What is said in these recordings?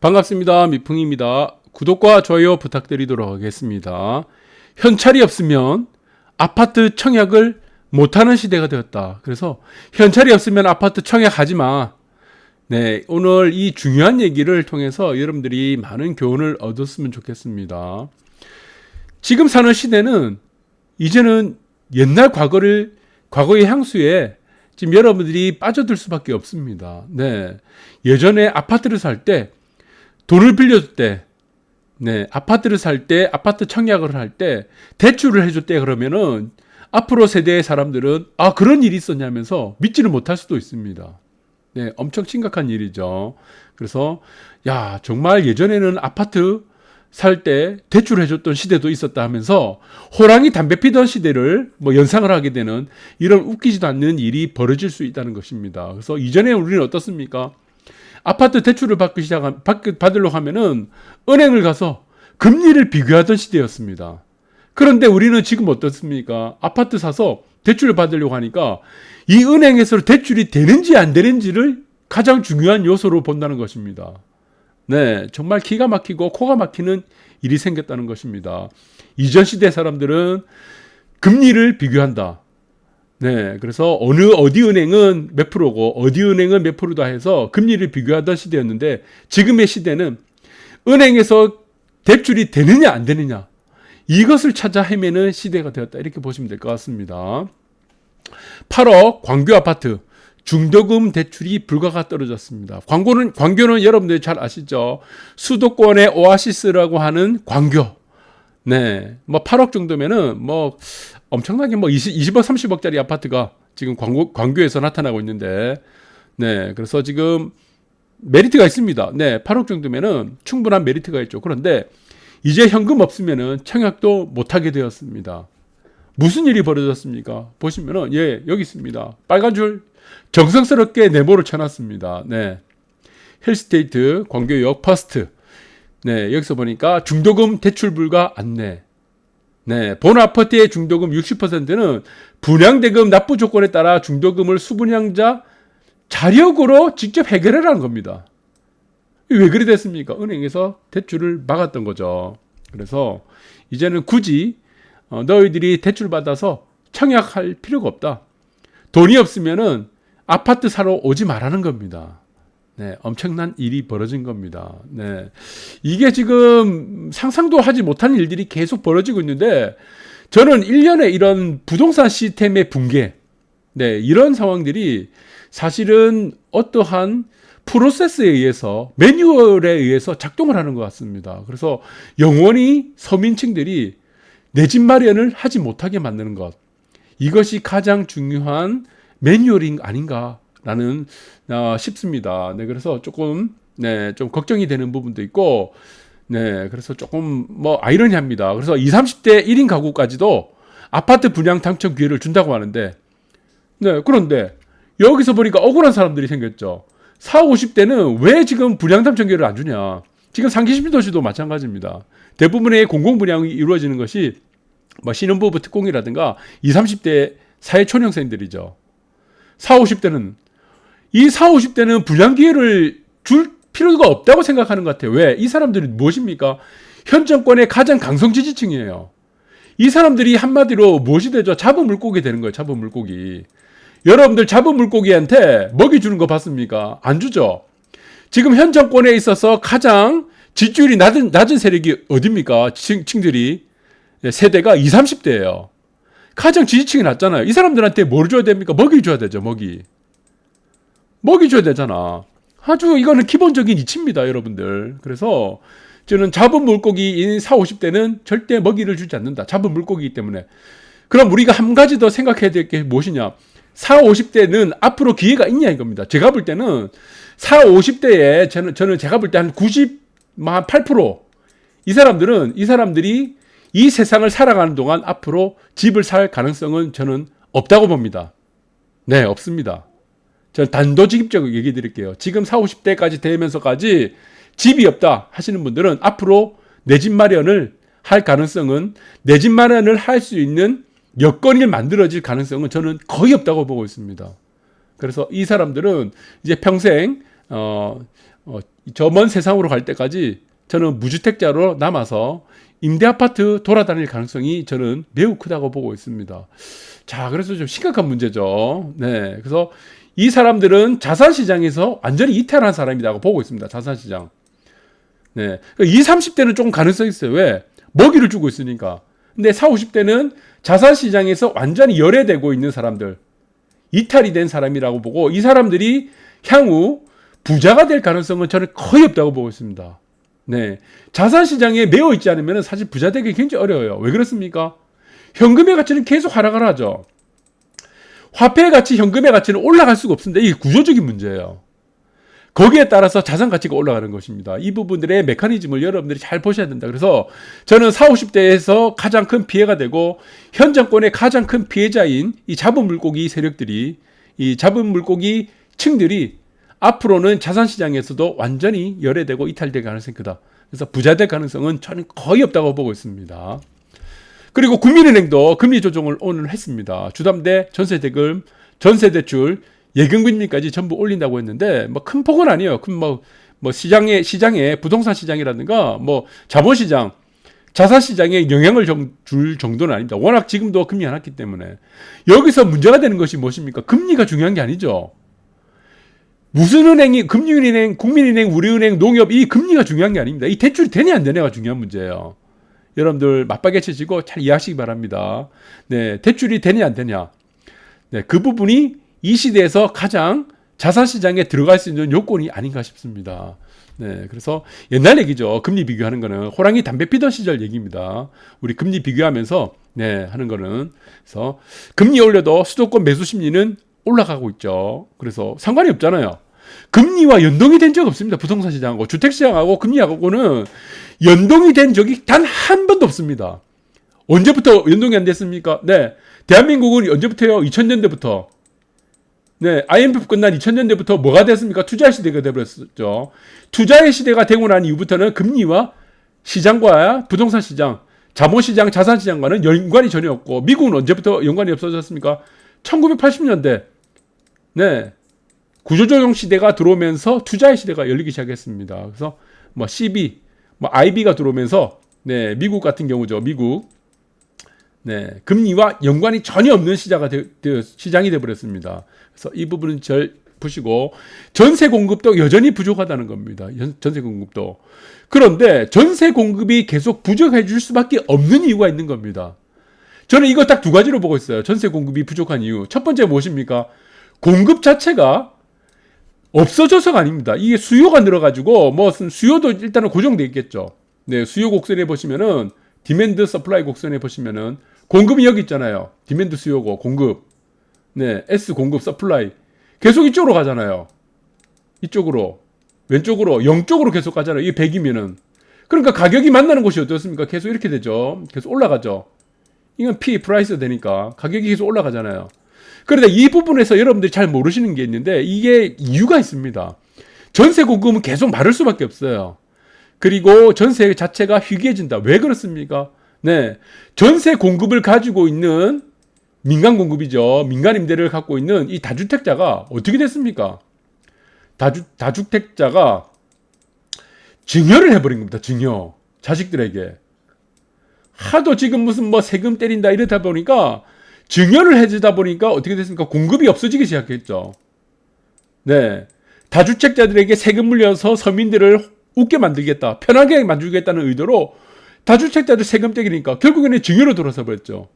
반갑습니다. 미풍입니다. 구독과 좋아요 부탁드리도록 하겠습니다. 현찰이 없으면 아파트 청약을 못하는 시대가 되었다. 그래서 현찰이 없으면 아파트 청약하지 마. 네, 오늘 이 중요한 얘기를 통해서 여러분들이 많은 교훈을 얻었으면 좋겠습니다. 지금 사는 시대는 이제는 옛날 과거의 향수에 지금 여러분들이 빠져들 수밖에 없습니다. 네, 예전에 아파트를 살 때 돈을 빌려줄 때, 네, 아파트를 살 때, 아파트 청약을 할 때, 대출을 해줄 때 그러면은 앞으로 세대의 사람들은 그런 일이 있었냐면서 믿지를 못할 수도 있습니다. 네, 엄청 심각한 일이죠. 그래서 정말 예전에는 아파트 살 때 대출을 해줬던 시대도 있었다 하면서 호랑이 담배 피던 시대를 연상을 하게 되는 이런 웃기지도 않는 일이 벌어질 수 있다는 것입니다. 그래서 이전에 우리는 어떻습니까? 아파트 대출을 받으려고 하면은 은행을 가서 금리를 비교하던 시대였습니다. 그런데 우리는 지금 어떻습니까? 아파트 사서 대출을 받으려고 하니까 이 은행에서 대출이 되는지 안 되는지를 가장 중요한 요소로 본다는 것입니다. 네, 정말 기가 막히고 코가 막히는 일이 생겼다는 것입니다. 이전 시대 사람들은 금리를 비교한다. 네, 그래서 어디 은행은 몇 프로고 어디 은행은 몇 프로다 해서 금리를 비교하던 시대였는데 지금의 시대는 은행에서 대출이 되느냐 안 되느냐 이것을 찾아 헤매는 시대가 되었다. 이렇게 보시면 될 것 같습니다. 8억 광교 아파트 중도금 대출이 불가가 떨어졌습니다. 광교는 여러분들이 잘 아시죠? 수도권의 오아시스라고 하는 광교. 네, 8억 정도면은 엄청나게 20억, 30억짜리 아파트가 지금 광교에서 나타나고 있는데, 네, 그래서 지금 메리트가 있습니다. 네, 8억 정도면은 충분한 메리트가 있죠. 그런데 이제 현금 없으면은 청약도 못하게 되었습니다. 무슨 일이 벌어졌습니까? 보시면은, 여기 있습니다. 빨간 줄 정성스럽게 네모를 쳐놨습니다. 네, 힐스테이트 광교역 퍼스트. 네, 여기서 보니까 중도금 대출 불가 안내. 네, 본 아파트의 중도금 60%는 분양대금 납부 조건에 따라 중도금을 수분양자 자력으로 직접 해결하라는 겁니다. 왜 그리 됐습니까? 은행에서 대출을 막았던 거죠. 그래서 이제는 굳이 너희들이 대출 받아서 청약할 필요가 없다. 돈이 없으면은 아파트 사러 오지 말라는 겁니다. 네, 엄청난 일이 벌어진 겁니다. 네, 이게 지금 상상도 하지 못한 일들이 계속 벌어지고 있는데 저는 1년에 이런 부동산 시스템의 붕괴, 네, 이런 상황들이 사실은 어떠한 프로세스에 의해서 매뉴얼에 의해서 작동을 하는 것 같습니다. 그래서 영원히 서민층들이 내 집 마련을 하지 못하게 만드는 것, 이것이 가장 중요한 매뉴얼이 아닌가라는 싶습니다. 네, 그래서 조금 좀 걱정이 되는 부분도 있고, 네, 그래서 조금 아이러니합니다. 그래서 20, 30대 1인 가구까지도 아파트 분양 당첨 기회를 준다고 하는데, 네, 그런데 여기서 보니까 억울한 사람들이 생겼죠. 40, 50대는 왜 지금 분양 당첨 기회를 안 주냐? 지금 상기 신도시도 마찬가지입니다. 대부분의 공공 분양이 이루어지는 것이 신혼부부 특공이라든가 20, 30대 사회초년생들이죠. 40, 50대는 이 40, 50대는 분양 기회를 줄 필요가 없다고 생각하는 것 같아요. 왜? 이 사람들이 무엇입니까? 현 정권의 가장 강성 지지층이에요. 이 사람들이 한마디로 무엇이 되죠? 잡은 물고기 되는 거예요. 잡은 물고기. 여러분들 잡은 물고기한테 먹이 주는 거 봤습니까? 안 주죠. 지금 현 정권에 있어서 가장 지지율이 낮은 세력이 어딥니까? 층들이. 세대가 20, 30대예요. 가장 지지층이 낮잖아요. 이 사람들한테 뭘 줘야 됩니까? 먹이 줘야 되죠. 먹이 줘야 되잖아. 아주 이거는 기본적인 이치입니다, 여러분들. 그래서 저는 잡은 물고기인 40, 50대는 절대 먹이를 주지 않는다. 잡은 물고기이기 때문에. 그럼 우리가 한 가지 더 생각해야 될 게 무엇이냐? 40, 50대는 앞으로 기회가 있냐 이겁니다. 제가 볼 때는 40, 50대에 저는 제가 볼 때 한 98%, 이 사람들이 이 세상을 살아가는 동안 앞으로 집을 살 가능성은 저는 없다고 봅니다. 네, 없습니다. 저는 단도직입적으로 얘기 드릴게요. 지금 40, 50대까지 되면서까지 집이 없다 하시는 분들은 앞으로 내 집 마련을 할 가능성은, 내 집 마련을 할 수 있는 여건이 만들어질 가능성은 저는 거의 없다고 보고 있습니다. 그래서 이 사람들은 이제 평생 저 먼 세상으로 갈 때까지 저는 무주택자로 남아서 임대 아파트 돌아다닐 가능성이 저는 매우 크다고 보고 있습니다. 자, 그래서 좀 심각한 문제죠. 네. 그래서 이 사람들은 자산 시장에서 완전히 이탈한 사람이라고 보고 있습니다. 자산 시장. 네. 20, 30대는 조금 가능성이 있어요. 왜? 먹이를 주고 있으니까. 근데 40, 50대는 자산 시장에서 완전히 열애되고 있는 사람들, 이탈이 된 사람이라고 보고, 이 사람들이 향후 부자가 될 가능성은 저는 거의 없다고 보고 있습니다. 네. 자산 시장에 매여 있지 않으면 사실 부자 되기 굉장히 어려워요. 왜 그렇습니까? 현금의 가치는 계속 하락을 하죠. 화폐의 가치, 현금의 가치는 올라갈 수가 없습니다. 이게 구조적인 문제예요. 거기에 따라서 자산 가치가 올라가는 것입니다. 이 부분들의 메커니즘을 여러분들이 잘 보셔야 된다. 그래서 저는 40, 50대에서 가장 큰 피해가 되고 현 정권의 가장 큰 피해자인 이 잡은 물고기 세력들이, 이 잡은 물고기 층들이 앞으로는 자산 시장에서도 완전히 열애되고 이탈될 가능성이 크다. 그래서 부자 될 가능성은 저는 거의 없다고 보고 있습니다. 그리고 국민은행도 금리 조정을 오늘 했습니다. 주담대, 전세대금, 전세대출, 예금금리까지 전부 올린다고 했는데 뭐 큰 폭은 아니에요. 큰 뭐 시장에 부동산 시장이라든가 뭐 자본시장, 자산시장에 영향을 줄 정도는 아닙니다. 워낙 지금도 금리 안 왔기 때문에. 여기서 문제가 되는 것이 무엇입니까? 금리가 중요한 게 아니죠. 무슨 은행이, 금융은행, 국민은행, 우리은행, 농협, 이 금리가 중요한 게 아닙니다. 이 대출이 되냐 안 되냐가 중요한 문제예요. 여러분들 맞박에 치시고 잘 이해하시기 바랍니다. 네, 대출이 되냐 안 되냐. 네, 그 부분이 이 시대에서 가장 자산시장에 들어갈 수 있는 요건이 아닌가 싶습니다. 네, 그래서 옛날 얘기죠. 금리 비교하는 거는 호랑이 담배 피던 시절 얘기입니다. 우리 금리 비교하면서 네, 하는 거는. 그래서 금리 올려도 수도권 매수 심리는 올라가고 있죠. 그래서 상관이 없잖아요. 금리와 연동이 된 적 없습니다. 부동산 시장하고 주택시장하고 금리하고는 연동이 된 적이 단 한 번도 없습니다. 언제부터 연동이 안 됐습니까? 네, 대한민국은 언제부터요? 2000년대부터. 네, IMF 끝난 2000년대부터 뭐가 됐습니까? 투자의 시대가 되어버렸죠. 투자의 시대가 되고 난 이후부터는 금리와 시장과 부동산 시장, 자본시장, 자산시장과는 연관이 전혀 없고, 미국은 언제부터 연관이 없어졌습니까? 1980년대. 네, 구조조정 시대가 들어오면서 투자의 시대가 열리기 시작했습니다. 그래서 뭐 CB, 뭐 IB가 들어오면서 네, 미국 같은 경우죠. 미국. 네, 금리와 연관이 전혀 없는 시장이 되어버렸습니다. 그래서 이 부분은 잘 보시고, 전세 공급도 여전히 부족하다는 겁니다. 전세 공급도. 그런데 전세 공급이 계속 부족해 줄 수밖에 없는 이유가 있는 겁니다. 저는 이거 딱 두 가지로 보고 있어요. 전세 공급이 부족한 이유. 첫 번째 무엇입니까? 공급 자체가 없어져서가 아닙니다. 이게 수요가 늘어가지고, 뭐, 수요도 일단은 고정되어 있겠죠. 네, 수요 곡선에 보시면은, 디맨드 서플라이 곡선에 보시면은, 공급이 여기 있잖아요. 디맨드 수요고, 공급. 네, S 공급 서플라이. 계속 이쪽으로 가잖아요. 이쪽으로. 왼쪽으로, 0쪽으로 계속 가잖아요. 이게 100이면은. 그러니까 가격이 만나는 곳이 어떻습니까? 계속 이렇게 되죠. 계속 올라가죠. 이건 P, 프라이스 되니까. 가격이 계속 올라가잖아요. 그런데 이 부분에서 여러분들이 잘 모르시는 게 있는데, 이게 이유가 있습니다. 전세 공급은 계속 마를 수밖에 없어요. 그리고 전세 자체가 희귀해진다. 왜 그렇습니까? 네, 전세 공급을 가지고 있는 민간 공급이죠. 민간 임대를 갖고 있는 이 다주택자가 어떻게 됐습니까? 다주택자가 증여를 해버린 겁니다. 증여. 자식들에게. 하도 지금 무슨 뭐 세금 때린다 이러다 보니까 증여를 해주다 보니까 어떻게 됐습니까? 공급이 없어지기 시작했죠. 네, 다주택자들에게 세금 물려서 서민들을 웃게 만들겠다, 편하게 만들겠다는 의도로 다주택자들 세금 떼기니까 결국에는 증여로 돌아서 버렸죠.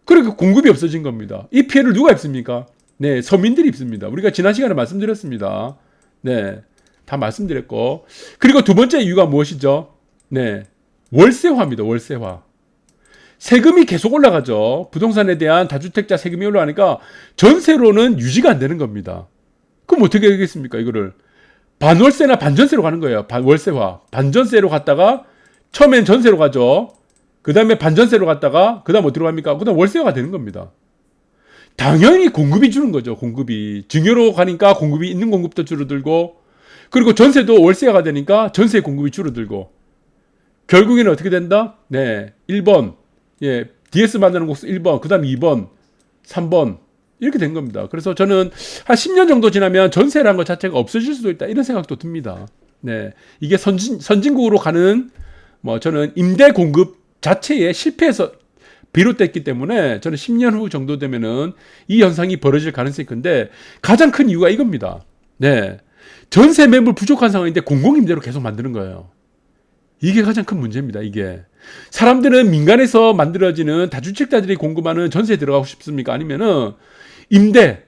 그러니까 공급이 없어진 겁니다. 이 피해를 누가 입습니까? 네, 서민들이 입습니다. 우리가 지난 시간에 말씀드렸습니다. 네, 다 말씀드렸고. 그리고 두 번째 이유가 무엇이죠? 네, 월세화입니다. 월세화. 세금이 계속 올라가죠. 부동산에 대한 다주택자 세금이 올라가니까 전세로는 유지가 안 되는 겁니다. 그럼 어떻게 하겠습니까? 이거를 반월세나 반전세로 가는 거예요. 월세화. 반전세로 갔다가 처음엔 전세로 가죠. 그 다음에 반전세로 갔다가 그 다음 어디로 갑니까? 그 다음 월세화가 되는 겁니다. 당연히 공급이 주는 거죠. 공급이. 증여로 가니까 공급이 있는 공급도 줄어들고, 그리고 전세도 월세화가 되니까 전세 공급이 줄어들고, 결국에는 어떻게 된다? 네, 1번. 예, DS 만나는 곳 1번, 그 다음 2번, 3번. 이렇게 된 겁니다. 그래서 저는 한 10년 정도 지나면 전세라는 것 자체가 없어질 수도 있다. 이런 생각도 듭니다. 네. 이게 선진국으로 가는 뭐 저는 임대 공급 자체에 실패해서 비롯됐기 때문에 저는 10년 후 정도 되면은 이 현상이 벌어질 가능성이 큰데 가장 큰 이유가 이겁니다. 네. 전세 매물 부족한 상황인데 공공임대로 계속 만드는 거예요. 이게 가장 큰 문제입니다. 이게. 사람들은 민간에서 만들어지는 다주택자들이 공급하는 전세에 들어가고 싶습니까? 아니면은 임대.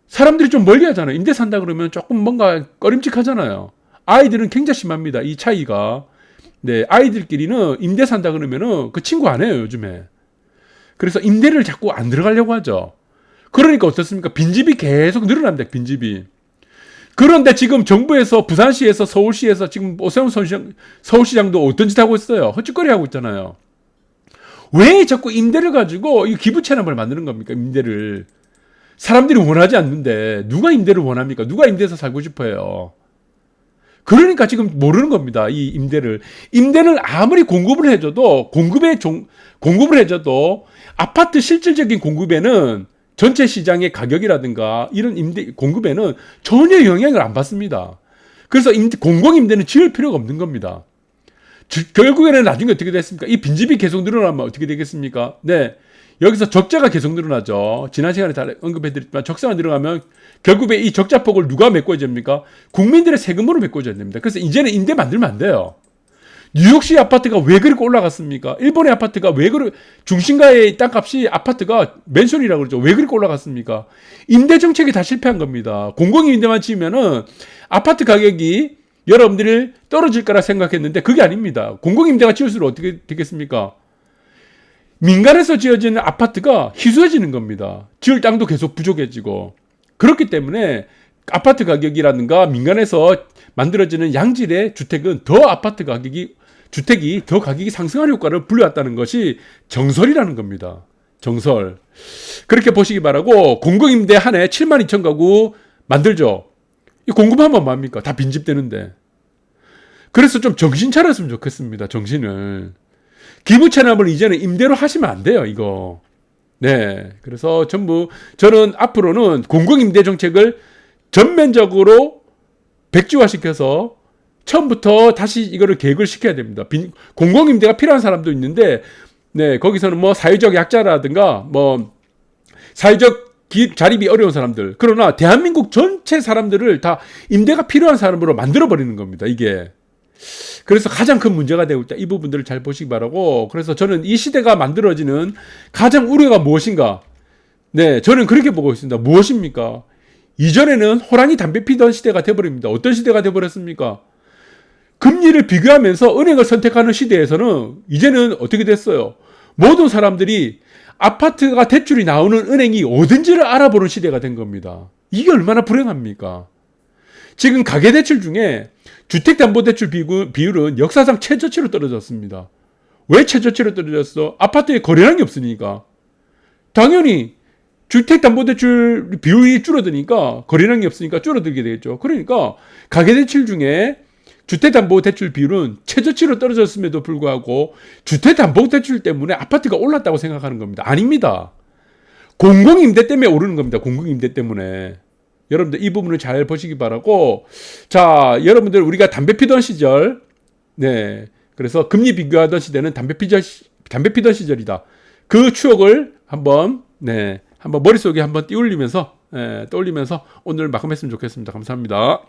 사람들이 좀 멀리 하잖아요. 임대 산다 그러면 조금 뭔가 꺼림칙하잖아요. 아이들은 굉장히 심합니다. 이 차이가. 네, 아이들끼리는 임대 산다 그러면은 그 친구 안 해요, 요즘에. 그래서 임대를 자꾸 안 들어가려고 하죠. 그러니까 어떻습니까? 빈집이 계속 늘어납니다. 빈집이. 그런데 지금 정부에서 부산시에서 서울시에서 지금 오세훈 서울시장도 어떤 짓 하고 있어요? 헛짓거리 하고 있잖아요. 왜 자꾸 임대를 가지고 이 기부 체납을 만드는 겁니까? 임대를. 사람들이 원하지 않는데 누가 임대를 원합니까? 누가 임대에서 살고 싶어요? 그러니까 지금 모르는 겁니다. 이 임대를. 임대는 아무리 공급을 해줘도 공급을 해줘도 아파트 실질적인 공급에는 전체 시장의 가격이라든가 이런 임대 공급에는 전혀 영향을 안 받습니다. 그래서 공공임대는 지을 필요가 없는 겁니다. 결국에는 나중에 어떻게 됐습니까? 이 빈집이 계속 늘어나면 어떻게 되겠습니까? 네. 여기서 적자가 계속 늘어나죠. 지난 시간에 다 언급해드렸지만 적자가 늘어나면 결국에 이 적자폭을 누가 메꿔줘야 됩니까? 국민들의 세금으로 메꿔줘야 됩니다. 그래서 이제는 임대 만들면 안 돼요. 뉴욕시 아파트가 왜 그렇게 올라갔습니까? 일본의 아파트가 왜 그렇게 중심가의 땅값이 아파트가 맨션이라고 그러죠. 왜 그렇게 올라갔습니까? 임대 정책이 다 실패한 겁니다. 공공임대만 지으면은 아파트 가격이 여러분들이 떨어질 거라 생각했는데 그게 아닙니다. 공공임대가 지을수록 어떻게 되겠습니까? 민간에서 지어지는 아파트가 희소해지는 겁니다. 지을 땅도 계속 부족해지고. 그렇기 때문에 아파트 가격이라든가 민간에서 만들어지는 양질의 주택은 주택이 더 가격이 상승하는 효과를 불러왔다는 것이 정설이라는 겁니다. 정설. 그렇게 보시기 바라고 공공임대 한 해 7만 2천 가구 만들죠. 이 공급하면 뭐합니까? 다 빈집되는데. 그래서 좀 정신 차렸으면 좋겠습니다. 정신을. 기부 체납을 이제는 임대로 하시면 안 돼요. 이거. 네. 그래서 저는 앞으로는 공공임대 정책을 전면적으로 백지화시켜서 처음부터 다시 이거를 계획을 시켜야 됩니다. 공공임대가 필요한 사람도 있는데, 네, 거기서는 뭐 사회적 약자라든가, 뭐, 사회적 자립이 어려운 사람들. 그러나 대한민국 전체 사람들을 다 임대가 필요한 사람으로 만들어버리는 겁니다. 이게. 그래서 가장 큰 문제가 되고 있다. 이 부분들을 잘 보시기 바라고. 그래서 저는 이 시대가 만들어지는 가장 우려가 무엇인가? 네, 저는 그렇게 보고 있습니다. 무엇입니까? 이전에는 호랑이 담배 피던 시대가 돼버립니다. 어떤 시대가 돼버렸습니까? 금리를 비교하면서 은행을 선택하는 시대에서는 이제는 어떻게 됐어요? 모든 사람들이 아파트가 대출이 나오는 은행이 어딘지를 알아보는 시대가 된 겁니다. 이게 얼마나 불행합니까? 지금 가계대출 중에 주택담보대출 비율은 역사상 최저치로 떨어졌습니다. 왜 최저치로 떨어졌어? 아파트에 거래량이 없으니까. 당연히 주택담보대출 비율이 줄어드니까 거래량이 없으니까 줄어들게 되겠죠. 그러니까 가계대출 중에 주택담보대출 비율은 최저치로 떨어졌음에도 불구하고 주택담보대출 때문에 아파트가 올랐다고 생각하는 겁니다. 아닙니다. 공공임대 때문에 오르는 겁니다. 공공임대 때문에. 여러분들 이 부분을 잘 보시기 바라고. 자, 여러분들 우리가 담배 피던 시절, 네, 그래서 금리 비교하던 시대는 담배 피던 시절이다. 그 추억을 한번 머릿속에 한번 떠올리면서 오늘 마감했으면 좋겠습니다. 감사합니다.